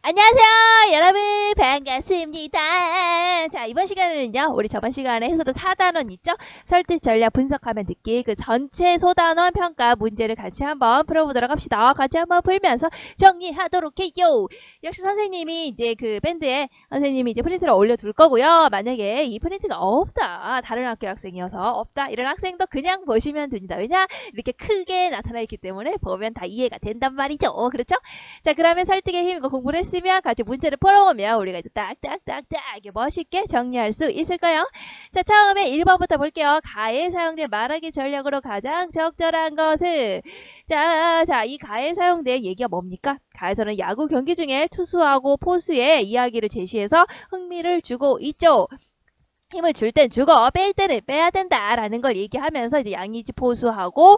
안녕하세요, 여러분. 반갑습니다. 자, 이번 시간에는요, 우리 저번 시간에 했었던 4단원 있죠? 설득 전략 분석하면 느낄 그 전체 소단원 평가 문제를 같이 한번 풀어보도록 합시다. 같이 한번 풀면서 정리하도록 해요. 역시 선생님이 이제 그 밴드에 선생님이 이제 프린트를 올려둘 거고요. 만약에 이 프린트가 없다, 다른 학교 학생이어서 없다, 이런 학생도 그냥 보시면 됩니다. 왜냐? 이렇게 크게 나타나 있기 때문에 보면 다 이해가 된단 말이죠. 그렇죠? 자, 그러면 설득의 힘, 이거 공부를 했으면 같이 문제를 풀어보면 우리가 이제 딱딱딱딱 이렇게 멋있게 정리할 수 있을까요? 자, 처음에 1번부터 볼게요. 가에 사용된 말하기 전략으로 가장 적절한 것은 자, 이 가에 사용된 얘기가 뭡니까? 가에서는 야구 경기 중에 투수하고 포수의 이야기를 제시해서 흥미를 주고 있죠. 힘을 줄 땐 주고 뺄 때는 빼야 된다라는 걸 얘기하면서 이제 양의지 포수하고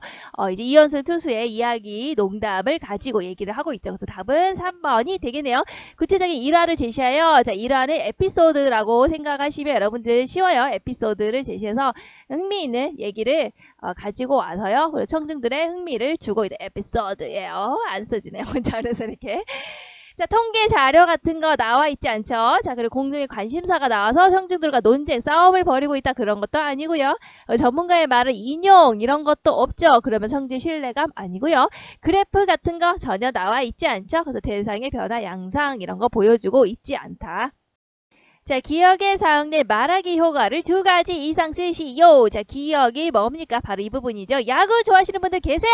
이제 이현승 투수의 이야기 농담을 가지고 얘기를 하고 있죠. 그래서 답은 3번이 되겠네요. 구체적인 일화를 제시하여 자, 일화는 에피소드라고 생각하시면 여러분들 쉬워요. 에피소드를 제시해서 흥미있는 얘기를 가지고 와서요. 그리고 청중들의 흥미를 주고 있는 에피소드예요. 안 써지네요. 자, 그래서 이렇게 자, 통계 자료 같은 거 나와 있지 않죠? 자, 그리고 공동의 관심사가 나와서 청중들과 논쟁, 싸움을 벌이고 있다 그런 것도 아니고요. 전문가의 말을 인용 이런 것도 없죠. 그러면 청중의 신뢰감 아니고요. 그래프 같은 거 전혀 나와 있지 않죠? 그래서 대상의 변화, 양상 이런 거 보여주고 있지 않다. 자, 기억에 사용된 말하기 효과를 2가지 이상 쓰시오. 자, 기억이 뭡니까? 바로 이 부분이죠. 야구 좋아하시는 분들 계세요?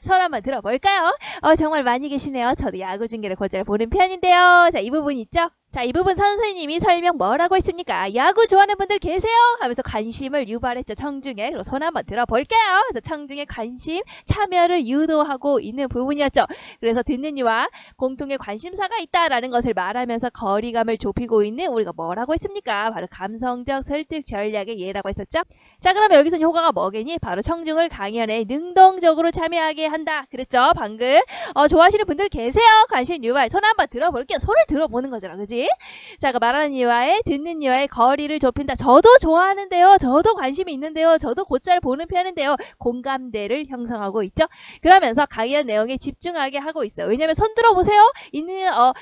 손 한번 들어볼까요? 정말 많이 계시네요. 저도 야구 중계를 곧잘 보는 편인데요. 자, 이 부분 있죠? 자, 이 부분 선생님이 설명 뭐라고 했습니까? 야구 좋아하는 분들 계세요? 하면서 관심을 유발했죠. 청중에. 그리고 손 한번 들어볼게요. 그래서 청중의 관심, 참여를 유도하고 있는 부분이었죠. 그래서 듣는 이와 공통의 관심사가 있다라는 것을 말하면서 거리감을 좁히고 있는 우리가 뭐라고 했습니까? 바로 감성적 설득 전략의 예라고 했었죠. 자, 그러면 여기서 효과가 뭐겠니? 바로 청중을 강연에 능동적으로 참여하게 한다. 그랬죠? 방금. 좋아하시는 분들 계세요? 관심 유발. 손 한번 들어볼게요. 손을 들어보는 거잖아. 그지? 자, 그 말하는 이와의 듣는 이와의 거리를 좁힌다. 저도 좋아하는데요. 저도 관심이 있는데요. 저도 곧잘 보는 편인데요. 공감대를 형성하고 있죠. 그러면서 강의한 내용에 집중하게 하고 있어요. 왜냐면 손 들어보세요.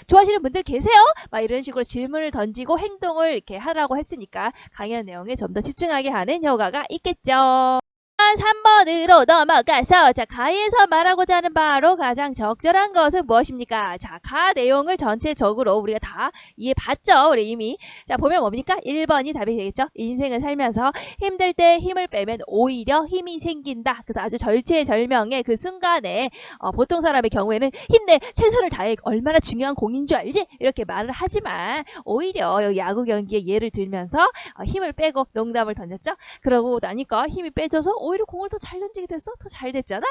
좋아하시는 분들 계세요? 막 이런 식으로 질문을 던지고 행동을 이렇게 하라고 했으니까 강의한 내용에 좀 더 집중하게 하는 효과가 있겠죠. 3번으로 넘어가서 자, 가에서 말하고자 하는 바로 가장 적절한 것은 무엇입니까? 자, 가 내용을 전체적으로 우리가 다 이해봤죠? 우리 이미. 자, 보면 뭡니까? 1번이 답이 되겠죠? 인생을 살면서 힘들 때 힘을 빼면 오히려 힘이 생긴다. 그래서 아주 절체절명의 그 순간에 보통 사람의 경우에는 힘내, 최선을 다해 얼마나 중요한 공인 줄 알지? 이렇게 말을 하지만 오히려 여기 야구 경기에 예를 들면서 힘을 빼고 농담을 던졌죠? 그러고 나니까 힘이 빼져서 오히려 공을 더 잘 던지게 됐어? 더 잘 됐잖아?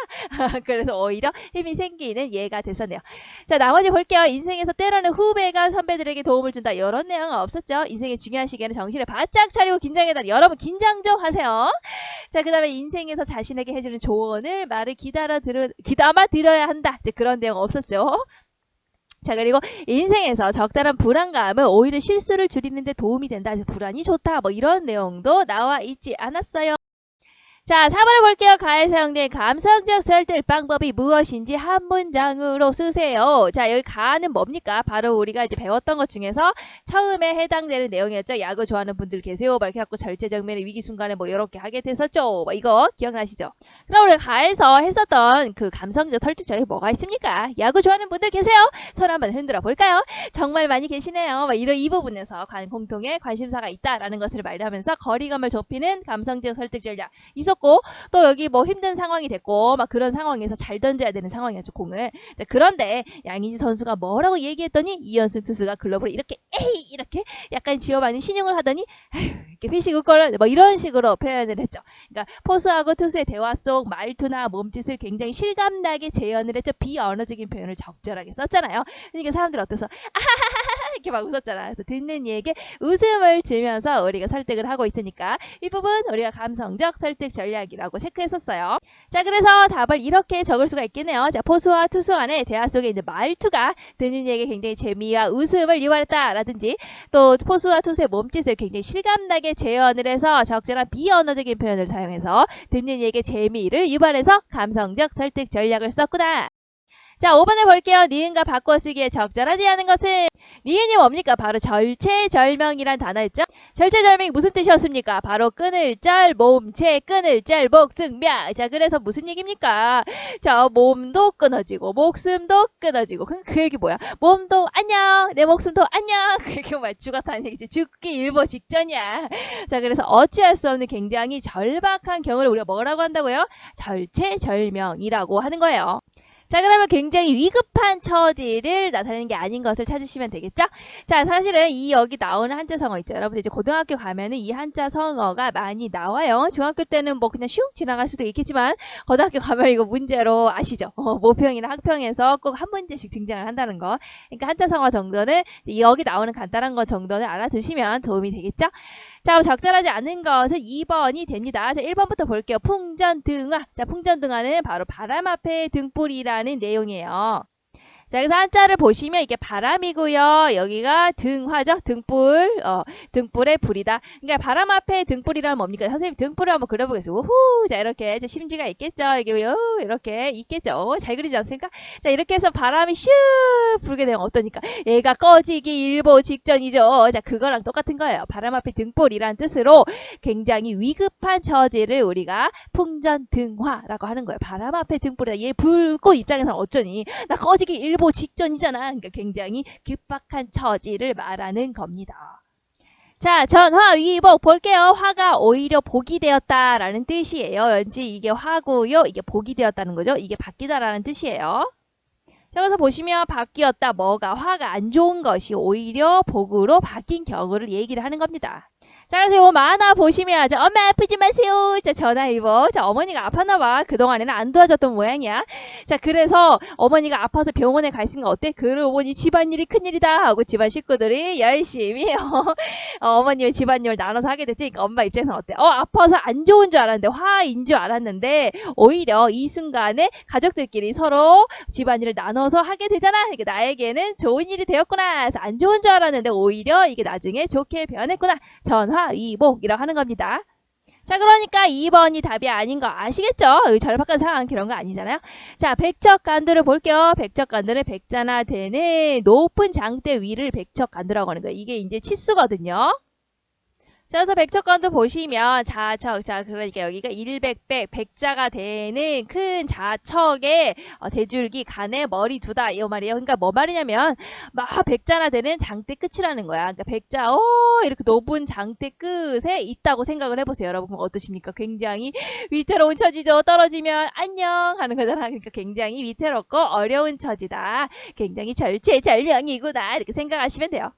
그래서 오히려 힘이 생기는 예가 됐었네요. 자, 나머지 볼게요. 인생에서 때로는 후배가 선배들에게 도움을 준다. 이런 내용은 없었죠. 인생의 중요한 시기에는 정신을 바짝 차리고 긴장해다. 여러분 긴장 좀 하세요. 자, 그 다음에 인생에서 자신에게 해주는 조언을 말을 귀담아 들어야 한다. 이제 그런 내용 없었죠. 자, 그리고 인생에서 적당한 불안감은 오히려 실수를 줄이는 데 도움이 된다. 불안이 좋다. 뭐 이런 내용도 나와 있지 않았어요. 자, 4번을 볼게요. 가에 사용된 감성적 설득 방법이 무엇인지 한 문장으로 쓰세요. 자, 여기 가는 뭡니까? 바로 우리가 이제 배웠던 것 중에서 처음에 해당되는 내용이었죠. 야구 좋아하는 분들 계세요. 막 이렇게 해갖고 절체정면의 위기 순간에 뭐 이렇게 하게 됐었죠. 뭐 이거 기억나시죠? 그럼 우리가 가에서 했었던 그 감성적 설득 전략이 뭐가 있습니까? 야구 좋아하는 분들 계세요? 손 한번 흔들어 볼까요? 정말 많이 계시네요. 막 이런 이 부분에서 공통의 관심사가 있다라는 것을 말하면서 거리감을 좁히는 감성적 설득 전략 있었고 또 여기 뭐 힘든 상황이 됐고 막 그런 상황에서 잘 던져야 되는 상황이었죠, 공을. 자, 그런데 양의지 선수가 뭐라고 얘기했더니 이현승 투수가 글러브를 이렇게 에이 이렇게 약간 지어받는 신용을 하더니 에휴, 이렇게 피식 웃거려 뭐 이런 식으로 표현을 했죠. 그러니까 포수하고 투수의 대화 속 말투나 몸짓을 굉장히 실감나게 재현을 했죠. 비언어적인 표현을 적절하게 썼잖아요. 그러니까 사람들 어때서 아하하하 이렇게 막 웃었잖아. 그래서 듣는 이에게 웃음을 주면서 우리가 설득을 하고 있으니까 이 부분 우리가 감성적 설득 전략이라고 체크했었어요. 자, 그래서 답을 이렇게 적을 수가 있겠네요. 자, 포수와 투수 간의 대화 속에 있는 말투가 듣는 이에게 굉장히 재미와 웃음을 유발했다 라든지 또 포수와 투수의 몸짓을 굉장히 실감나게 재현을 해서 적절한 비언어적인 표현을 사용해서 듣는 이에게 재미를 유발해서 감성적 설득 전략을 썼구나. 자, 5번에 볼게요. 니은과 바꿔 쓰기에 적절하지 않은 것은 니은이 뭡니까? 바로 절체절명이란 단어였죠. 절체절명이 무슨 뜻이었습니까? 바로 끊을 절, 몸체, 끊을 절, 목승명. 자, 그래서 무슨 얘기입니까? 자, 몸도 끊어지고 목숨도 끊어지고. 그 얘기 뭐야? 몸도 안녕, 내 목숨도 안녕. 그게 뭐야? 죽었다는 얘기지. 죽기 일보 직전이야. 자, 그래서 어찌할 수 없는 굉장히 절박한 경우를 우리가 뭐라고 한다고요? 절체절명이라고 하는 거예요. 자, 그러면 굉장히 위급한 처지를 나타내는 게 아닌 것을 찾으시면 되겠죠? 자, 사실은 이 여기 나오는 한자 성어 있죠. 여러분들 이제 고등학교 가면은 이 한자 성어가 많이 나와요. 중학교 때는 뭐 그냥 슉 지나갈 수도 있겠지만 고등학교 가면 이거 문제로 아시죠? 모평이나 학평에서 꼭 한 문제씩 등장을 한다는 거. 그러니까 한자 성어 정도는 여기 나오는 간단한 것 정도는 알아두시면 도움이 되겠죠? 자, 적절하지 않은 것은 2번이 됩니다. 자, 1번부터 볼게요. 풍전등화. 자, 풍전등화는 바로 바람 앞에 등불이라는 내용이에요. 자, 여기서 한자를 보시면 이게 바람이고요. 여기가 등화죠. 등불. 등불의 불이다. 그러니까 바람 앞에 등불이라는 뭡니까? 선생님 등불을 한번 그려보겠습니다. 우후. 자, 이렇게 이제 심지가 있겠죠. 이게 이렇게 있겠죠. 잘 그리지 않습니까? 자, 이렇게 해서 바람이 슉 불게 되면 어떠니까? 얘가 꺼지기 일보 직전이죠. 자, 그거랑 똑같은 거예요. 바람 앞에 등불이라는 뜻으로 굉장히 위급한 처지를 우리가 풍전등화라고 하는 거예요. 바람 앞에 등불이다. 얘 불꽃 입장에서는 어쩌니? 나 꺼지기 일보 직전이잖아. 그러니까 굉장히 급박한 처지를 말하는 겁니다. 자, 전화위복 볼게요. 화가 오히려 복이 되었다라는 뜻이에요. 왠지 이게 화고요. 이게 복이 되었다는 거죠. 이게 바뀌다라는 뜻이에요. 여기서 보시면 바뀌었다. 뭐가 화가 안 좋은 것이 오히려 복으로 바뀐 경우를 얘기를 하는 겁니다. 자, 그래서 요 만화 보시면 자, 엄마 아프지 마세요. 자, 전화위복. 자, 어머니가 아팠나 봐. 그동안에는 안 도와줬던 모양이야. 자, 그래서 어머니가 아파서 병원에 가 있으니까 어때? 그러고 보니 집안일이 큰일이다 하고 집안 식구들이 열심히 어머님의 집안일을 나눠서 하게 됐지. 그러니까 엄마 입장에서는 어때? 아파서 안 좋은 줄 알았는데 화인 줄 알았는데 오히려 이 순간에 가족들끼리 서로 집안일을 나눠서 하게 되잖아. 그러니까 나에게는 좋은 일이 되었구나. 그래서 안 좋은 줄 알았는데 오히려 이게 나중에 좋게 변했구나. 전화위복이라고 하는 겁니다. 자, 그러니까 2번이 답이 아닌 거 아시겠죠? 절박한 상황 그런 거 아니잖아요. 자, 백척간두를 볼게요. 백척간두는 백자나 되는 높은 장대 위를 백척간두라고 하는 거예요. 이게 이제 치수거든요. 자, 그래서 백척간두 보시면 자척, 자, 그러니까 여기가 일백백, 백자가 되는 큰 자척에 대줄기 간에 머리 두다 이 말이에요. 그러니까 뭐 말이냐면 막 백자나 되는 장대 끝이라는 거야. 그러니까 백자 이렇게 높은 장대 끝에 있다고 생각을 해보세요. 여러분 어떠십니까? 굉장히 위태로운 처지죠. 떨어지면 안녕 하는 거잖아. 그러니까 굉장히 위태롭고 어려운 처지다. 굉장히 절체절명이구나 이렇게 생각하시면 돼요.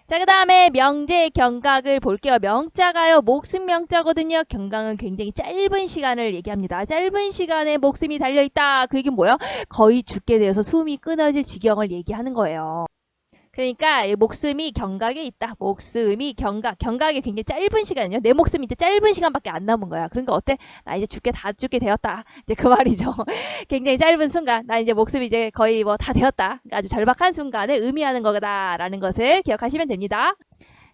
자, 그 다음에 명제 경각을 볼게요. 명자가요. 목숨 명자거든요. 경각은 굉장히 짧은 시간을 얘기합니다. 짧은 시간에 목숨이 달려있다. 그 얘기는 뭐예요? 거의 죽게 되어서 숨이 끊어질 지경을 얘기하는 거예요. 그러니까 목숨이 경각에 있다. 목숨이 경각이 굉장히 짧은 시간이요. 내 목숨이 이제 짧은 시간밖에 안 남은 거야. 그러니까 어때? 나 이제 다 죽게 되었다. 이제 그 말이죠. 굉장히 짧은 순간, 나 이제 목숨이 이제 거의 뭐 다 되었다. 그러니까 아주 절박한 순간을 의미하는 거다라는 것을 기억하시면 됩니다.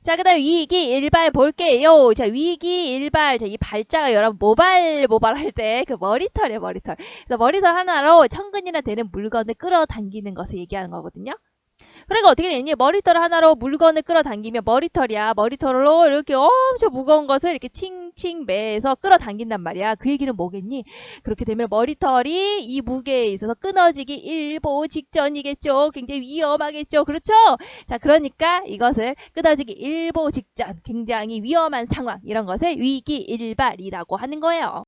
자, 그 다음에 위기일발 볼게요. 자, 위기일발. 자, 이 발자가 여러분 모발 할 때 그 머리털이에요, 머리털. 그래서 머리털 하나로 천근이나 되는 물건을 끌어당기는 것을 얘기하는 거거든요. 그러니까 어떻게 되니? 머리털 하나로 물건을 끌어당기면 머리털이야. 머리털로 이렇게 엄청 무거운 것을 이렇게 칭칭 매서 끌어당긴단 말이야. 그 얘기는 뭐겠니? 그렇게 되면 머리털이 이 무게에 있어서 끊어지기 일보 직전이겠죠. 굉장히 위험하겠죠. 그렇죠? 자, 그러니까 이것을 끊어지기 일보 직전, 굉장히 위험한 상황, 이런 것을 위기일발이라고 하는 거예요.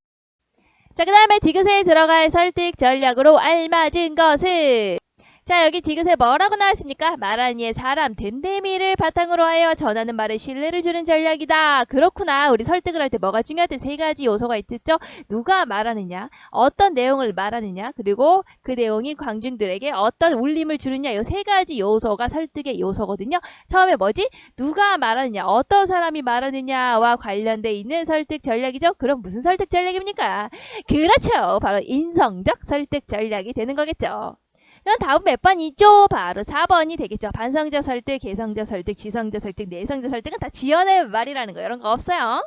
자, 그 다음에 디귿에 들어갈 설득 전략으로 알맞은 것은 자, 여기 디귿에 뭐라고 나왔습니까? 말하는 이의 사람 됨됨이를 바탕으로 하여 전하는 말에 신뢰를 주는 전략이다. 그렇구나. 우리 설득을 할 때 뭐가 중요하대? 세 가지 요소가 있겠죠? 누가 말하느냐, 어떤 내용을 말하느냐, 그리고 그 내용이 광중들에게 어떤 울림을 주느냐, 이 세 가지 요소가 설득의 요소거든요. 처음에 뭐지? 누가 말하느냐, 어떤 사람이 말하느냐와 관련돼 있는 설득 전략이죠? 그럼 무슨 설득 전략입니까? 그렇죠. 바로 인성적 설득 전략이 되는 거겠죠. 그럼 다음 몇 번이죠? 바로 4번이 되겠죠. 반성적 설득, 개성적 설득, 지성적 설득, 내성적 설득은 다 지어낸 말이라는 거. 이런 거 없어요.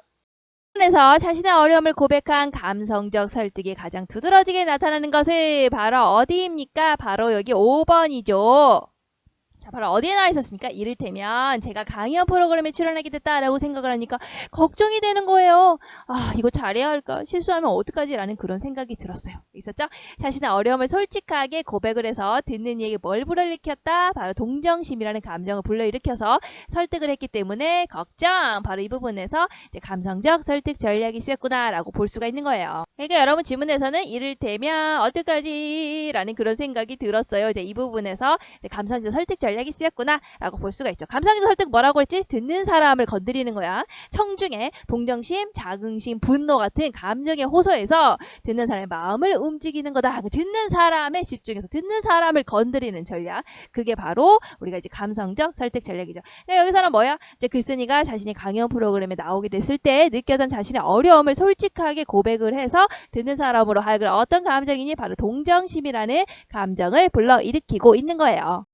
에서 자신의 어려움을 고백한 감성적 설득이 가장 두드러지게 나타나는 것은 바로 어디입니까? 바로 여기 5번이죠. 자, 바로 어디에 나와 있었습니까? 이를테면 제가 강연 프로그램에 출연하게 됐다라고 생각을 하니까 걱정이 되는 거예요. 아, 이거 잘해야 할까? 실수하면 어떡하지? 라는 그런 생각이 들었어요. 있었죠? 자신의 어려움을 솔직하게 고백을 해서 듣는 이에게 뭘 불러일으켰다? 바로 동정심이라는 감정을 불러일으켜서 설득을 했기 때문에 걱정! 바로 이 부분에서 이제 감성적 설득 전략이 쓰였구나 라고 볼 수가 있는 거예요. 그러니까 여러분 지문에서는 이를테면 어떡하지? 라는 그런 생각이 들었어요. 이제 이 부분에서 이제 감성적 설득 전략이 쓰였구나 라고 볼 수가 있죠. 감성적 설득 뭐라고 했지? 듣는 사람을 건드리는 거야. 청중의 동정심, 자긍심, 분노 같은 감정에 호소해서 듣는 사람의 마음을 움직이는 거다. 듣는 사람에 집중해서 듣는 사람을 건드리는 전략. 그게 바로 우리가 이제 감성적 설득 전략이죠. 그러니까 여기서는 뭐야? 이제 글쓴이가 자신이 강연 프로그램에 나오게 됐을 때 느꼈던 자신의 어려움을 솔직하게 고백을 해서 듣는 사람으로 하여금 어떤 감정이니? 바로 동정심이라는 감정을 불러일으키고 있는 거예요.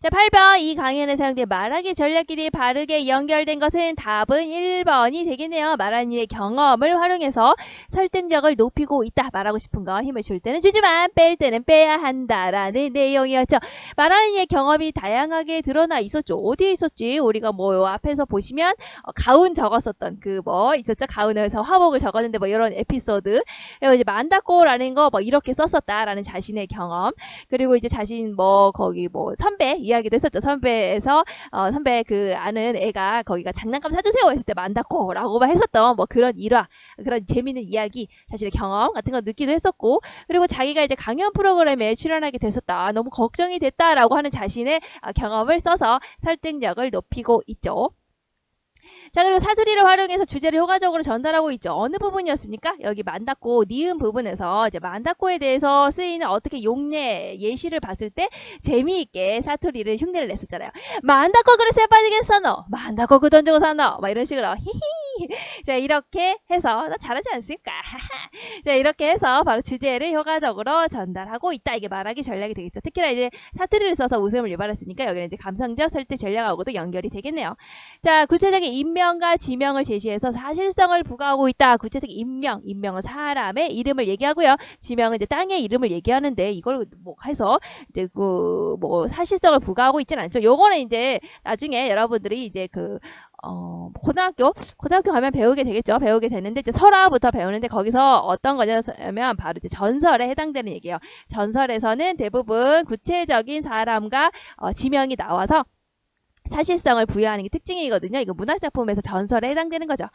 자, 8번 이 강연에 사용된 말하기 전략끼리 바르게 연결된 것은 답은 1번이 되겠네요. 말하는 일의 경험을 활용해서 설득력을 높이고 있다. 말하고 싶은 거 힘을 줄 때는 주지만 뺄 때는 빼야 한다라는 내용이었죠. 말하는 일의 경험이 다양하게 드러나 있었죠. 어디에 있었지? 우리가 뭐 앞에서 보시면 가운 적었었던 그 뭐 있었죠? 가운에서 화복을 적었는데 뭐 이런 에피소드. 그리고 이제 만다꼬라는 거 뭐 이렇게 썼었다라는 자신의 경험. 그리고 이제 자신 뭐 거기 뭐 선배 이야기도 했었죠. 선배에서 선배 그 아는 애가 거기가 장난감 사주세요 했을 때 만다코라고만 했었던 뭐 그런 일화, 그런 재밌는 이야기, 자신의 경험 같은 거 느끼도 했었고, 그리고 자기가 이제 강연 프로그램에 출연하게 됐었다, 너무 걱정이 됐다라고 하는 자신의 경험을 써서 설득력을 높이고 있죠. 자, 그리고 사투리를 활용해서 주제를 효과적으로 전달하고 있죠. 어느 부분이었습니까? 여기 만다꼬, 니은 부분에서 이제 만다꼬에 대해서 쓰이는 어떻게 용례, 예시를 봤을 때 재미있게 사투리를 흉내를 냈었잖아요. 만다꼬 그래 쎄 빠지겠어 너. 만다꼬 그 돈 주고 사 너. 막 이런 식으로 히히. 자, 이렇게 해서 나 잘하지 않습니까? 자, 이렇게 해서 바로 주제를 효과적으로 전달하고 있다. 이게 말하기 전략이 되겠죠. 특히나 이제 사투리를 써서 웃음을 유발했으니까 여기는 이제 감성적 설득 전략하고도 연결이 되겠네요. 자, 구체적인 인명과 지명을 제시해서 사실성을 부과하고 있다. 구체적인 인명은 사람의 이름을 얘기하고요. 지명은 이제 땅의 이름을 얘기하는데 이걸 뭐 해서 이제 그 뭐 사실성을 부과하고 있지는 않죠. 요거는 이제 나중에 여러분들이 이제 그 고등학교 가면 배우게 되겠죠. 배우게 되는데 이제 설화부터 배우는데 거기서 어떤 거냐면 바로 이제 전설에 해당되는 얘기예요. 전설에서는 대부분 구체적인 사람과 지명이 나와서 사실성을 부여하는 게 특징이거든요. 이거 문학작품에서 전설에 해당되는 거죠.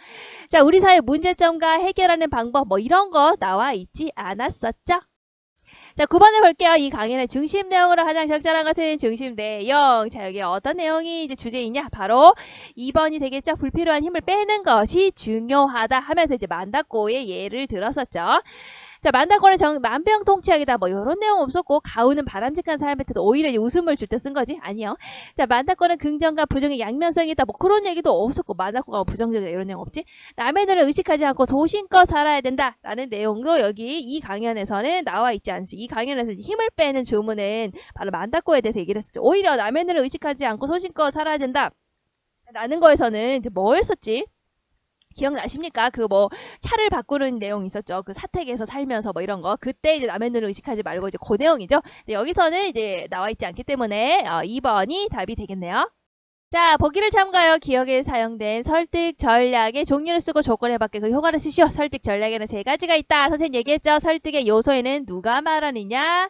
자, 우리 사회 문제점과 해결하는 방법 뭐 이런 거 나와 있지 않았었죠? 자, 9번을 볼게요. 이 강연의 중심 내용으로 가장 적절한 것은 중심 내용. 자, 여기 어떤 내용이 이제 주제이냐? 바로 2번이 되겠죠. 불필요한 힘을 빼는 것이 중요하다 하면서 이제 만다꼬의 예를 들었었죠. 자, 만다꼬는 만병통치약이다. 뭐 이런 내용 없었고, 가우는 바람직한 사람한테도 오히려 웃음을 줄 때 쓴 거지? 아니요. 자, 만다꼬는 긍정과 부정의 양면성이 있다. 뭐 그런 얘기도 없었고, 만다꼬가 부정적이다 이런 내용 없지? 남의 눈을 의식하지 않고 소신껏 살아야 된다라는 내용도 여기 이 강연에서는 나와 있지 않죠. 이 강연에서 힘을 빼는 주문은 바로 만다꼬에 대해서 얘기를 했었죠. 오히려 남의 눈을 의식하지 않고 소신껏 살아야 된다. 라는 거에서는 이제 뭐 했었지? 기억나십니까? 그 뭐 차를 바꾸는 내용 있었죠. 그 사택에서 살면서 뭐 이런 거. 그때 이제 남의 눈을 의식하지 말고 이제 그 내용이죠. 근데 여기서는 이제 나와 있지 않기 때문에 2번이 답이 되겠네요. 자, 보기를 참가하여 기억에 사용된 설득 전략의 종류를 쓰고 조건에 맞게 그 효과를 쓰시오. 설득 전략에는 3가지가 있다. 선생님 얘기했죠. 설득의 요소에는 누가 말하느냐,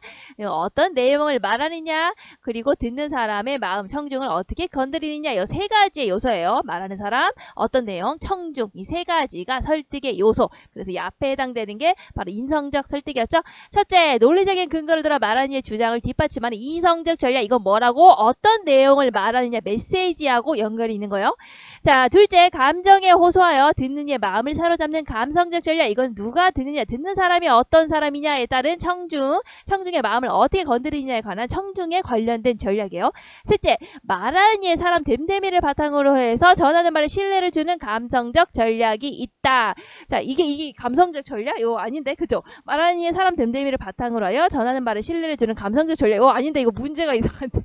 어떤 내용을 말하느냐, 그리고 듣는 사람의 마음, 청중을 어떻게 건드리느냐. 이 3가지의 요소예요. 말하는 사람, 어떤 내용, 청중. 이 3가지가 설득의 요소. 그래서 이 앞에 해당되는 게 바로 인성적 설득이었죠. 첫째, 논리적인 근거를 들어 말하는 이의 주장을 뒷받침하는 이성적 전략. 이건 뭐라고? 어떤 내용을 말하느냐, 메시지하고 연결이 있는 거예요. 자, 둘째, 감정에 호소하여 듣는 이의 마음을 사로잡는 감성적 전략. 이건 누가 듣느냐, 듣는 사람이 어떤 사람이냐에 따른 청중의 마음을 어떻게 건드리느냐에 관한 청중에 관련된 전략이에요. 셋째, 말하는 이의 사람 됨됨이를 바탕으로 해서 전하는 말에 신뢰를 주는 감성적 전략이 있다. 자, 이게 감성적 전략? 이거 아닌데, 그죠? 말하는 이의 사람 됨됨이를 바탕으로 하여 전하는 말에 신뢰를 주는 감성적 전략. 이거 아닌데, 이거 문제가 이상한데.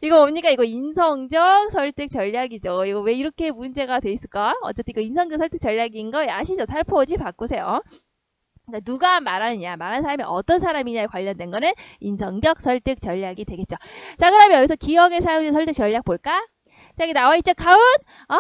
이거 뭡니까? 이거 인성적 설득 전략이죠. 이거 왜 이렇게 문제가 돼 있을까? 어쨌든 이거 인성적 설득 전략인 거 아시죠? 살포지 바꾸세요. 그러니까 누가 말하느냐, 말하는 사람이 어떤 사람이냐에 관련된 거는 인성적 설득 전략이 되겠죠. 자, 그러면 여기서 기억에 사용된 설득 전략 볼까? 자, 여기 나와있죠. 가은? 아,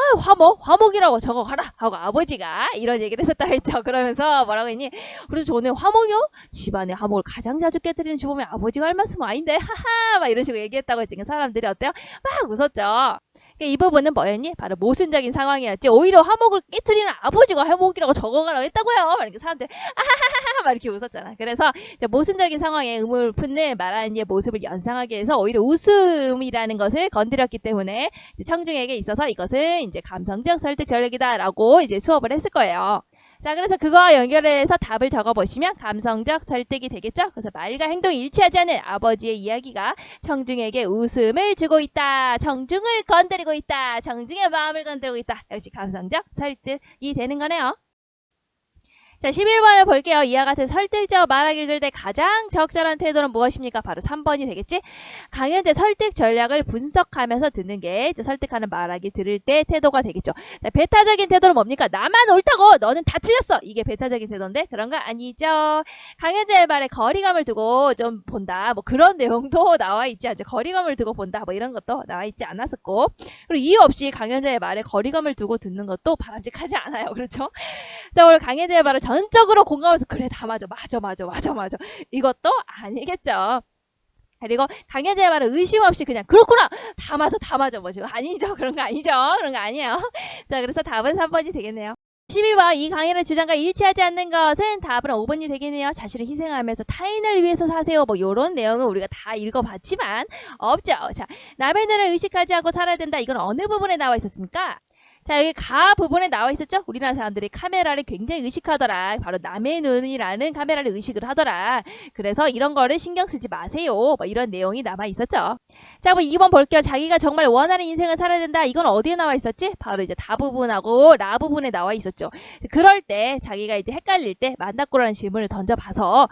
화목이라고 저거 가라 하고 아버지가 이런 얘기를 했었다 했죠. 그러면서 뭐라고 했니? 그래서 저는 화목이요? 집안에 화목을 가장 자주 깨뜨리는 주범이 아버지가 할 말씀은 아닌데 하하 막 이런 식으로 얘기했다고 지금 사람들이 어때요? 막 웃었죠. 그러니까 이 부분은 뭐였니? 바로 모순적인 상황이었지. 오히려 화목을 깨뜨리는 아버지가 화목이라고 적어가라고 했다고요. 이렇게 사람들 아하하하 막 이렇게 웃었잖아. 그래서 모순적인 상황에 의문을 품는 말하는 이의 모습을 연상하기 위해서 오히려 웃음이라는 것을 건드렸기 때문에 청중에게 있어서 이것은 이제 감성적 설득 전략이다라고 이제 수업을 했을 거예요. 자, 그래서 그거와 연결해서 답을 적어보시면 감성적 설득이 되겠죠? 그래서 말과 행동이 일치하지 않은 아버지의 이야기가 청중에게 웃음을 주고 있다. 청중을 건드리고 있다. 청중의 마음을 건드리고 있다. 역시 감성적 설득이 되는 거네요. 자, 11번을 볼게요. 이와 같은 설득적 말하기를 들을 때 가장 적절한 태도는 무엇입니까? 바로 3번이 되겠지? 강현재 설득 전략을 분석하면서 듣는 게 설득하는 말하기 들을 때 태도가 되겠죠. 자, 배타적인 태도는 뭡니까? 나만 옳다고 너는 다 틀렸어. 이게 배타적인 태도인데 그런 거 아니죠. 강현재의 말에 거리감을 두고 좀 본다. 뭐 그런 내용도 나와 있지 않죠. 거리감을 두고 본다. 뭐 이런 것도 나와 있지 않았었고, 그리고 이유 없이 강현재의 말에 거리감을 두고 듣는 것도 바람직하지 않아요. 그렇죠? 자, 오늘 강현재의 말을 전적으로 공감하면서 그래 다 맞아 이것도 아니겠죠. 그리고 강현재의 말을 의심 없이 그냥 그렇구나 다 맞아 뭐죠? 아니죠. 그런 거 아니죠. 그런 거 아니에요. 자, 그래서 답은 3번이 되겠네요. 12번 이 강연의 주장과 일치하지 않는 것은 답은 5번이 되겠네요. 자신을 희생하면서 타인을 위해서 사세요. 뭐 이런 내용은 우리가 다 읽어봤지만 없죠. 자, 남의 눈을 의식하지 않고 살아야 된다. 이건 어느 부분에 나와 있었습니까? 자, 여기 가 부분에 나와 있었죠? 우리나라 사람들이 카메라를 굉장히 의식하더라. 바로 남의 눈이라는 카메라를 의식을 하더라. 그래서 이런 거를 신경 쓰지 마세요. 뭐 이런 내용이 남아 있었죠. 자, 그럼 2번 볼게요. 자기가 정말 원하는 인생을 살아야 된다. 이건 어디에 나와 있었지? 바로 이제 다 부분하고 라 부분에 나와 있었죠. 그럴 때 자기가 이제 헷갈릴 때 만났고라는 질문을 던져봐서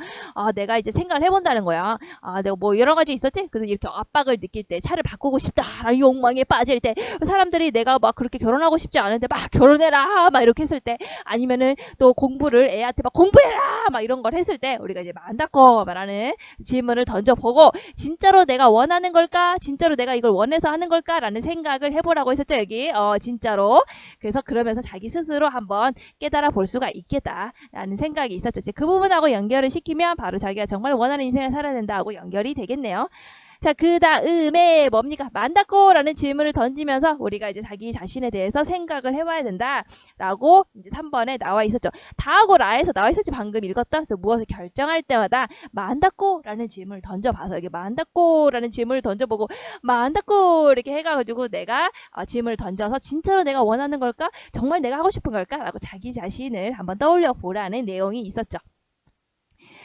내가 이제 생각을 해본다는 거야. 내가 뭐 여러 가지 있었지? 그래서 이렇게 압박을 느낄 때 차를 바꾸고 싶다라는 욕망에 빠질 때 사람들이 내가 막 그렇게 결혼하고 싶지 않은데 막 결혼해라 막 이렇게 했을 때, 아니면은 또 공부를 애한테 막 공부해라 막 이런 걸 했을 때 우리가 이제 만다고 말하는 질문을 던져보고 진짜로 내가 원하는 걸까? 진짜로 내가 이걸 원해서 하는 걸까? 라는 생각을 해보라고 했었죠. 여기 진짜로. 그래서 그러면서 자기 스스로 한번 깨달아 볼 수가 있겠다라는 생각이 있었죠. 그 부분하고 연결을 시키면 바로 자기가 정말 원하는 인생을 살아야 된다고 연결이 되겠네요. 자, 그 다음에 뭡니까? 만다고 라는 질문을 던지면서 우리가 이제 자기 자신에 대해서 생각을 해봐야 된다 라고 이제 3번에 나와 있었죠. 다하고 라에서 나와 있었지. 방금 읽었다. 그래서 무엇을 결정할 때마다 만다고 라는 질문을 던져봐서 여기 만다고 라는 질문을 던져보고 만다고 이렇게 해가지고 내가 질문을 던져서 진짜로 내가 원하는 걸까? 정말 내가 하고 싶은 걸까? 라고 자기 자신을 한번 떠올려 보라는 내용이 있었죠.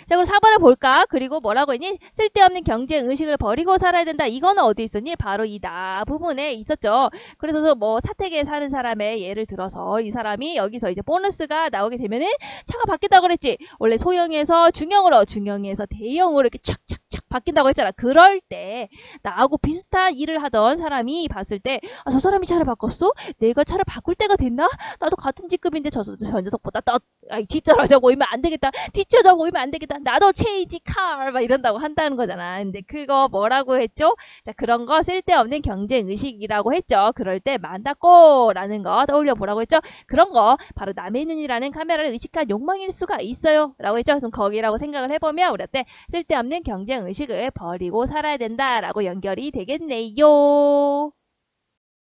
자, 그럼 4번을 볼까? 그리고 뭐라고 했니? 쓸데없는 경쟁 의식을 버리고 살아야 된다. 이거는 어디 있었니? 바로 이 나 부분에 있었죠. 그래서 뭐 사택에 사는 사람의 예를 들어서 이 사람이 여기서 이제 보너스가 나오게 되면은 차가 바뀐다고 그랬지. 원래 소형에서 중형으로, 중형에서 대형으로 이렇게 착착착 바뀐다고 했잖아. 그럴 때 나하고 비슷한 일을 하던 사람이 봤을 때 저 사람이 차를 바꿨어? 내가 차를 바꿀 때가 됐나? 나도 같은 직급인데 저 녀석보다 뒤떨어져 보이면 안 되겠다. 뒤쳐져 보이면 안 되겠다. 나도 체인지 카 막 이런다고 한다는 거잖아. 근데 그거 뭐라고 했죠? 자, 그런 거 쓸데없는 경쟁 의식이라고 했죠. 그럴 때 만다고 라는 거 떠올려 보라고 했죠. 그런 거 바로 남의 눈이라는 카메라를 의식한 욕망일 수가 있어요 라고 했죠. 그럼 거기라고 생각을 해보면 우리한테 쓸데없는 경쟁 의식을 버리고 살아야 된다라고 연결이 되겠네요.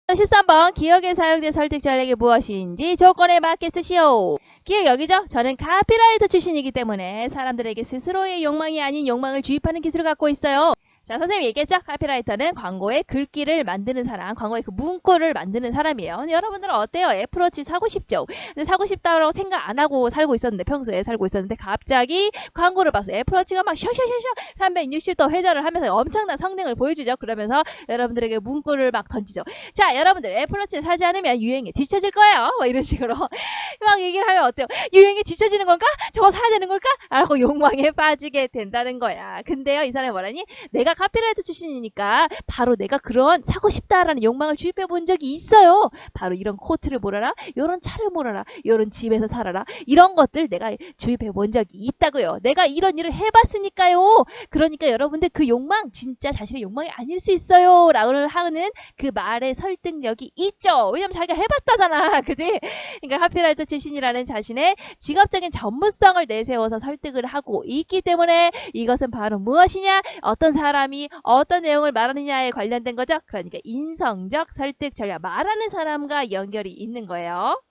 13번 기억에 사용된 설득 전략이 무엇인지 조건에 맞게 쓰시오. 기억 여기죠? 저는 카피라이터 출신이기 때문에 사람들에게 스스로의 욕망이 아닌 욕망을 주입하는 기술을 갖고 있어요. 자, 선생님이 얘기했죠? 카피라이터는 광고의 글귀를 만드는 사람, 광고의 그 문구를 만드는 사람이에요. 근데 여러분들은 어때요? 애플워치 사고 싶죠? 근데 사고 싶다고 생각 안 하고 살고 있었는데, 평소에 살고 있었는데 갑자기 광고를 봐서 애플워치가 막 셔셔셔셔 360도 회전을 하면서 엄청난 성능을 보여주죠. 그러면서 여러분들에게 문구를 막 던지죠. 자, 여러분들 애플워치를 사지 않으면 유행에 뒤처질 거예요. 뭐 이런 식으로 막 얘기를 하면 어때요? 유행에 뒤처지는 건가? 저거 사야 되는 걸까? 라고 욕망에 빠지게 된다는 거야. 근데요, 이 사람이 뭐라니? 내가 제가 카피라이터 출신이니까 바로 내가 그런 사고 싶다라는 욕망을 주입해 본 적이 있어요. 바로 이런 코트를 몰아라, 이런 차를 몰아라, 이런 집에서 살아라, 이런 것들 내가 주입해 본 적이 있다고요. 내가 이런 일을 해봤으니까요. 그러니까 여러분들 그 욕망 진짜 자신의 욕망이 아닐 수 있어요 라고 하는 그 말의 설득력이 있죠. 왜냐면 자기가 해봤다잖아. 그지? 그러니까 카피라이터 출신이라는 자신의 직업적인 전문성을 내세워서 설득을 하고 있기 때문에 이것은 바로 무엇이냐? 어떤 사람이 어떤 내용을 말하느냐에 관련된 거죠. 그러니까 인성적 설득 전략, 말하는 사람과 연결이 있는 거예요.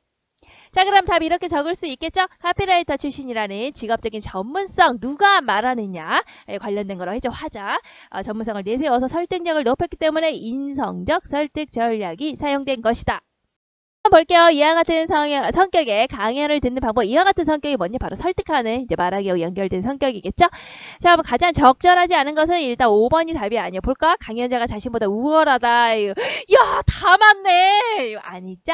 자, 그럼 답 이렇게 적을 수 있겠죠? 카피라이터 출신이라는 직업적인 전문성, 누가 말하느냐에 관련된 거라고 했죠. 화자. 전문성을 내세워서 설득력을 높였기 때문에 인성적 설득 전략이 사용된 것이다. 한번 볼게요. 이와 같은 성격의 강연을 듣는 방법. 이와 같은 성격이 뭐냐? 바로 설득하는, 이제 말하기와 연결된 성격이겠죠? 자, 한번 가장 적절하지 않은 것은 일단 5번이 답이 아니야. 볼까? 강연자가 자신보다 우월하다. 야, 다 맞네. 이거 아니죠?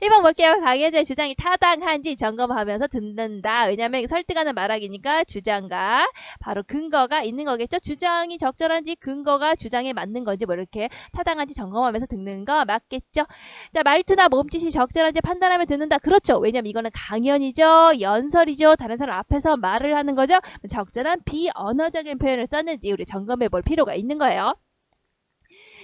1번 볼게요. 강연자의 주장이 타당한지 점검하면서 듣는다. 왜냐면 설득하는 말하기니까 주장과 바로 근거가 있는 거겠죠? 주장이 적절한지 근거가 주장에 맞는 건지 뭐 이렇게 타당한지 점검하면서 듣는 거 맞겠죠? 자, 말투나 몸짓이 적절한지 판단하며 듣는다. 그렇죠. 왜냐면 이거는 강연이죠. 연설이죠. 다른 사람 앞에서 말을 하는 거죠. 적절한 비언어적인 표현을 썼는지 우리 점검해 볼 필요가 있는 거예요.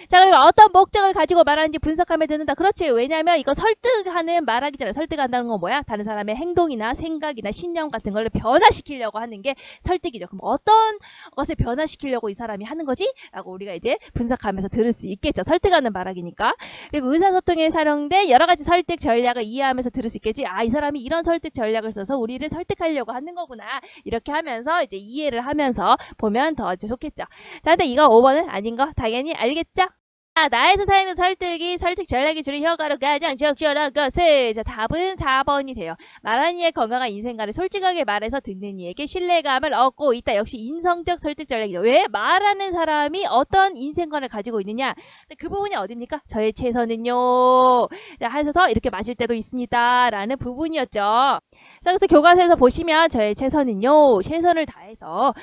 자, 그리고 어떤 목적을 가지고 말하는지 분석하며 듣는다. 그렇지. 왜냐면 이거 설득하는 말하기잖아요. 설득한다는 건 뭐야? 다른 사람의 행동이나 생각이나 신념 같은 걸 변화시키려고 하는 게 설득이죠. 그럼 어떤 것을 변화시키려고 이 사람이 하는 거지? 라고 우리가 이제 분석하면서 들을 수 있겠죠. 설득하는 말하기니까. 그리고 의사소통에 사용된 여러 가지 설득 전략을 이해하면서 들을 수 있겠지. 아, 이 사람이 이런 설득 전략을 써서 우리를 설득하려고 하는 거구나. 이렇게 하면서 이제 이해를 하면서 보면 더 좋겠죠. 자, 근데 이거 5번은 아닌 거 당연히 알겠죠? 나에서 사용된 설득이 설득 전략이 주는 효과로 가장 적절한 것은, 자, 답은 4번이 돼요. 말하는 이의 건강한 인생관을 솔직하게 말해서 듣는 이에게 신뢰감을 얻고 있다. 역시 인성적 설득 전략이죠. 왜? 말하는 사람이 어떤 인생관을 가지고 있느냐. 그 부분이 어딥니까? 저의 최선은요. 자, 하셔서 이렇게 마실 때도 있습니다. 라는 부분이었죠. 자, 그래서 교과서에서 보시면 저의 최선은요. 최선을 다해서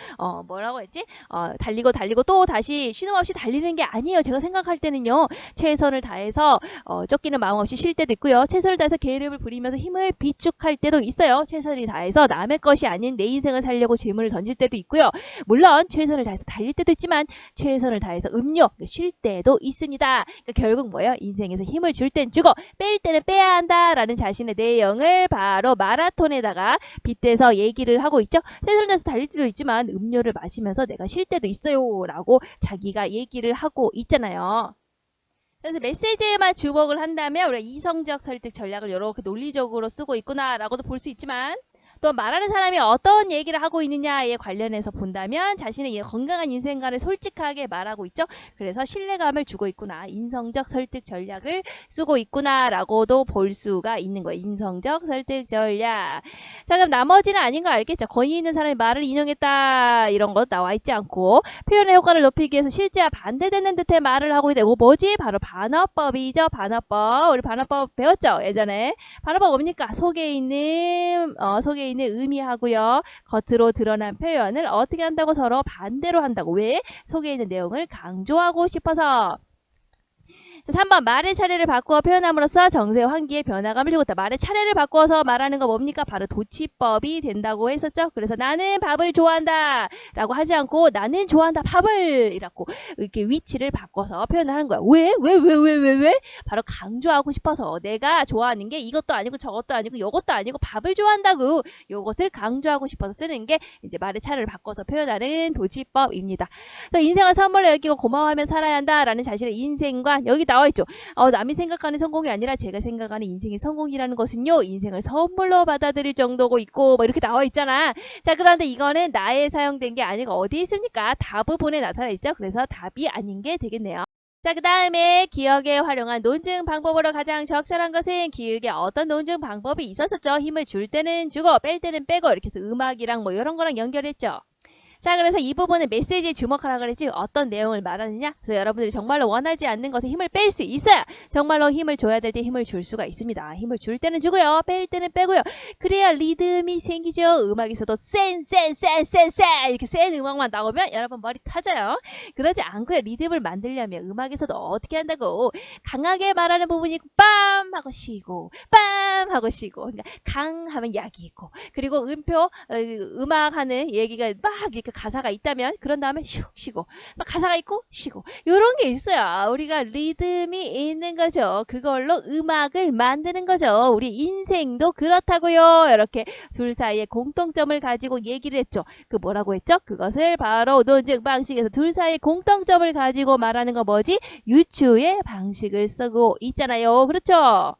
뭐라고 했지? 달리고 또 다시 쉼 없이 달리는 게 아니에요. 제가 생각할 때는요. 최선을 다해서 쫓기는 마음 없이 쉴 때도 있고요. 최선을 다해서 게으름을 부리면서 힘을 비축할 때도 있어요. 최선을 다해서 남의 것이 아닌 내 인생을 살려고 질문을 던질 때도 있고요. 물론 최선을 다해서 달릴 때도 있지만 최선을 다해서 쉴 때도 있습니다. 그러니까 결국 뭐예요? 인생에서 힘을 줄 땐 주고 뺄 때는 빼야 한다라는 자신의 내용을 바로 마라톤에다가 빗대서 얘기를 하고 있죠. 최선을 다해서 달릴 때도 있지만 음료를 마시면서 내가 쉴 때도 있어요 라고 자기가 얘기를 하고 있잖아요. 그래서 메시지에만 주목을 한다면 우리가 이성적 설득 전략을 이렇게 논리적으로 쓰고 있구나 라고도 볼 수 있지만, 또 말하는 사람이 어떤 얘기를 하고 있느냐에 관련해서 본다면 자신의 건강한 인생관을 솔직하게 말하고 있죠. 그래서 신뢰감을 주고 있구나. 인성적 설득 전략을 쓰고 있구나 라고도 볼 수가 있는 거예요. 인성적 설득 전략. 자, 그럼 나머지는 아닌 거 알겠죠? 권위 있는 사람이 말을 인용했다. 이런 거 나와 있지 않고 표현의 효과를 높이기 위해서 실제와 반대되는 듯의 말을 하고 있다. 이거 뭐지? 바로 반어법이죠. 반어법. 우리 반어법 배웠죠? 예전에. 반어법 뭡니까? 속에 있는 의미하고요. 겉으로 드러난 표현을 어떻게 한다고? 서로 반대로 한다고. 왜? 속에 있는 내용을 강조하고 싶어서. 3번 말의 차례를 바꾸어 표현함으로써 정서의 환기에 변화감을 주고 있다. 말의 차례를 바꾸어서 말하는 거 뭡니까? 바로 도치법이 된다고 했었죠. 그래서 나는 밥을 좋아한다 라고 하지 않고 나는 좋아한다 밥을 이라고 이렇게 위치를 바꿔서 표현을 하는 거야. 왜? 바로 강조하고 싶어서 내가 좋아하는 게 이것도 아니고 저것도 아니고 요것도 아니고 밥을 좋아한다고 요것을 강조하고 싶어서 쓰는 게 이제 말의 차례를 바꿔서 표현하는 도치법입니다. 또 인생을 선물로 여기고 고마워하며 살아야 한다라는 자신의 인생관 여기 나와있죠. 남이 생각하는 성공이 아니라 제가 생각하는 인생의 성공이라는 것은요. 인생을 선물로 받아들일 정도고 있고 뭐 이렇게 나와있잖아. 자, 그런데 이거는 나에 사용된 게 아니고 어디에 있습니까? 답 부분에 나타나 있죠. 그래서 답이 아닌 게 되겠네요. 자, 그 다음에 기억에 활용한 논증 방법으로 가장 적절한 것은 기억에 어떤 논증 방법이 있었었죠. 힘을 줄 때는 주고 뺄 때는 빼고 이렇게 해서 음악이랑 뭐 이런 거랑 연결했죠. 자, 그래서 이 부분은 메시지에 주목하라 그랬지 어떤 내용을 말하느냐. 그래서 여러분들이 정말로 원하지 않는 것에 힘을 뺄 수 있어야 정말로 힘을 줘야 될 때 힘을 줄 수가 있습니다. 힘을 줄 때는 주고요. 뺄 때는 빼고요. 그래야 리듬이 생기죠. 음악에서도 센 이렇게 센 음악만 나오면 여러분 머리 타져요. 그러지 않고요. 리듬을 만들려면 음악에서도 어떻게 한다고 강하게 말하는 부분이 있고 빰 하고 쉬고 빰 하고 쉬고 그러니까 강 하면 약이 있고 그리고 음표 음악 하는 얘기가 막 이렇게 가사가 있다면 그런 다음에 슉 쉬고 막 가사가 있고 쉬고 요런 게 있어요. 우리가 리듬이 있는 거죠. 그걸로 음악을 만드는 거죠. 우리 인생도 그렇다고요. 이렇게 둘 사이에 공통점을 가지고 얘기를 했죠. 그 뭐라고 했죠? 그것을 바로 논증 방식에서 둘 사이에 공통점을 가지고 말하는 거 뭐지? 유추의 방식을 쓰고 있잖아요. 그렇죠?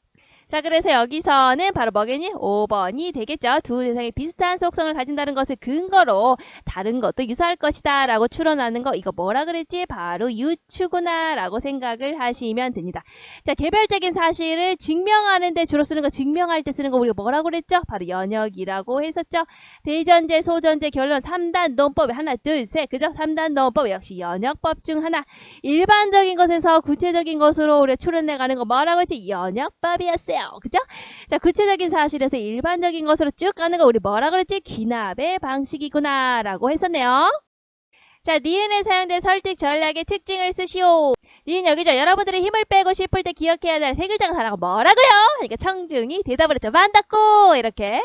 자, 그래서 여기서는 바로 뭐겠니? 5번이 되겠죠. 두 대상이 비슷한 속성을 가진다는 것을 근거로 다른 것도 유사할 것이다 라고 추론하는 거 이거 뭐라 그랬지? 바로 유추구나 라고 생각을 하시면 됩니다. 자, 개별적인 사실을 증명하는 데 주로 쓰는 거 증명할 때 쓰는 거 우리가 뭐라고 그랬죠? 바로 연역이라고 했었죠. 대전제, 소전제, 결론 3단 논법 하나, 둘, 셋 그죠? 3단 논법 역시 연역법 중 하나. 일반적인 것에서 구체적인 것으로 우리가 추론해가는 거 뭐라고 했지? 연역법이었어요. 그죠? 자, 구체적인 사실에서 일반적인 것으로 쭉 가는 거 우리 뭐라 그랬지? 귀납의 방식이구나 라고 했었네요. 자, 니은에 사용된 설득 전략의 특징을 쓰시오. 니은 여기죠. 여러분들이 힘을 빼고 싶을 때 기억해야 될 세 글자가 다라고 뭐라고요? 그러니까 청중이 대답을 했죠. 만났고 이렇게.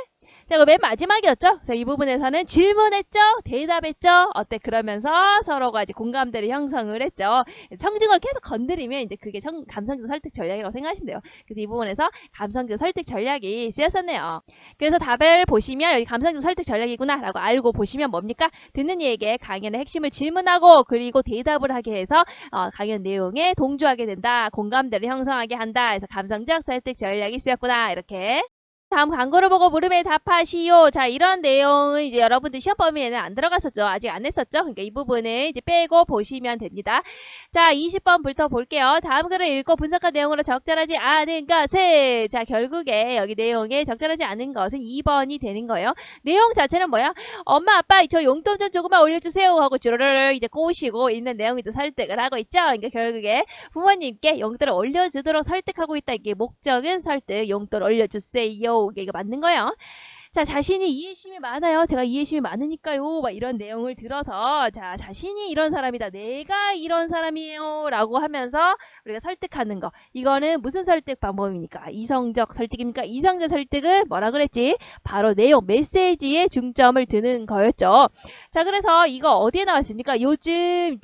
자, 이거 맨 마지막이었죠. 자, 이 부분에서는 질문했죠. 대답했죠. 어때? 그러면서 서로가 이제 공감대를 형성을 했죠. 청중을 계속 건드리면 이제 그게 감성적 설득 전략이라고 생각하시면 돼요. 그래서 이 부분에서 감성적 설득 전략이 쓰였었네요. 그래서 답을 보시면 여기 감성적 설득 전략이구나 라고 알고 보시면 뭡니까? 듣는 이에게 강연의 핵심을 질문하고 그리고 대답을 하게 해서 강연 내용에 동조하게 된다. 공감대를 형성하게 한다. 그래서 감성적 설득 전략이 쓰였구나. 이렇게. 다음 광고를 보고 물음에 답하시오. 자, 이런 내용은 이제 여러분들 시험 범위에는 안 들어갔었죠. 아직 안 했었죠. 그러니까 이 부분을 이제 빼고 보시면 됩니다. 자, 20번부터 볼게요. 다음 글을 읽고 분석한 내용으로 적절하지 않은 것은 자, 결국에 여기 내용에 적절하지 않은 것은 2번이 되는 거예요. 내용 자체는 뭐야? 엄마, 아빠, 저 용돈 좀 조금만 올려주세요 하고 주르르 이제 꼬시고 있는 내용이 또 설득을 하고 있죠. 그러니까 결국에 부모님께 용돈을 올려주도록 설득하고 있다. 이게 목적은 설득, 용돈 올려주세요. 이게 맞는 거예요. 자, 자신이 이해심이 많아요. 제가 이해심이 많으니까요. 막 이런 내용을 들어서 자, 자신이 이런 사람이다. 내가 이런 사람이에요. 라고 하면서 우리가 설득하는 거. 이거는 무슨 설득 방법입니까? 이성적 설득입니까? 이성적 설득은 뭐라 그랬지? 바로 내용, 메시지에 중점을 두는 거였죠. 자, 그래서 이거 어디에 나왔습니까? 요즘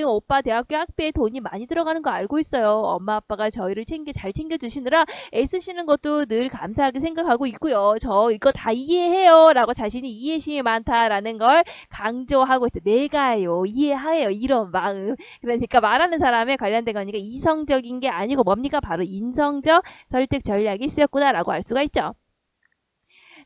오빠 대학교 학비에 돈이 많이 들어가는 거 알고 있어요. 엄마 아빠가 저희를 잘 챙겨주시느라 애쓰시는 것도 늘 감사하게 생각하고 있고요. 저 이거 다 이해해요 라고 자신이 이해심이 많다라는 걸 강조하고 있어. 내가요 이해해요 이런 마음. 그러니까 말하는 사람에 관련된 거니까 이성적인 게 아니고 뭡니까? 바로 인성적 설득 전략이 쓰였구나 라고 알 수가 있죠.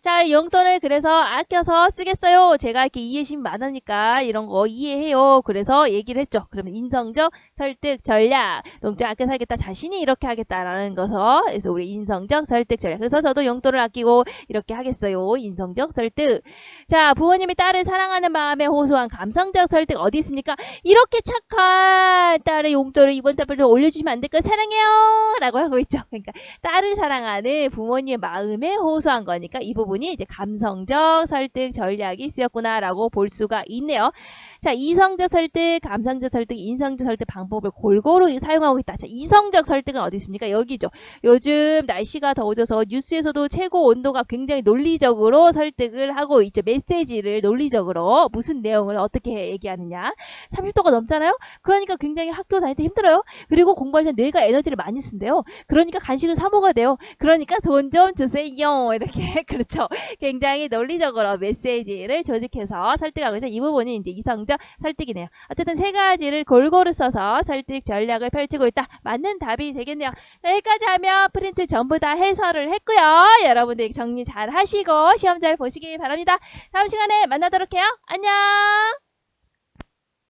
자, 용돈을 그래서 아껴서 쓰겠어요. 제가 이렇게 이해심이 많으니까 이런 거 이해해요. 그래서 얘기를 했죠. 그러면 인성적 설득 전략. 용돈 아껴 살겠다. 자신이 이렇게 하겠다라는 것서 그래서 우리 인성적 설득 전략. 그래서 저도 용돈을 아끼고 이렇게 하겠어요. 인성적 설득. 자, 부모님이 딸을 사랑하는 마음에 호소한 감성적 설득 어디 있습니까? 이렇게 착한 딸의 용돈을 이번 달부터 올려주시면 안 될까요? 사랑해요. 라고 하고 있죠. 그러니까 딸을 사랑하는 부모님의 마음에 호소한 거니까 이 부분이 이제 감성적 설득 전략이 쓰였구나라고 볼 수가 있네요. 자, 이성적 설득, 감성적 설득, 인성적 설득 방법을 골고루 사용하고 있다. 자, 이성적 설득은 어디 있습니까? 여기죠. 요즘 날씨가 더워져서 뉴스에서도 최고 온도가 굉장히 논리적으로 설득을 하고 있죠. 메시지를 논리적으로 무슨 내용을 어떻게 얘기하느냐. 30도가 넘잖아요. 그러니까 굉장히 학교 다닐 때 힘들어요. 그리고 공부할 때 뇌가 에너지를 많이 쓴대요. 그러니까 간식을 사 먹어야 돼요. 그러니까 돈 좀 주세요. 이렇게 그렇죠. 굉장히 논리적으로 메시지를 조직해서 설득하고 있어요. 이 부분이 이제 이성적 설득이네요. 어쨌든 세 가지를 골고루 써서 설득 전략을 펼치고 있다. 맞는 답이 되겠네요. 자, 여기까지 하면 프린트 전부 다 해설을 했고요. 여러분들 정리 잘 하시고 시험 잘 보시기 바랍니다. 다음 시간에 만나도록 해요. 안녕.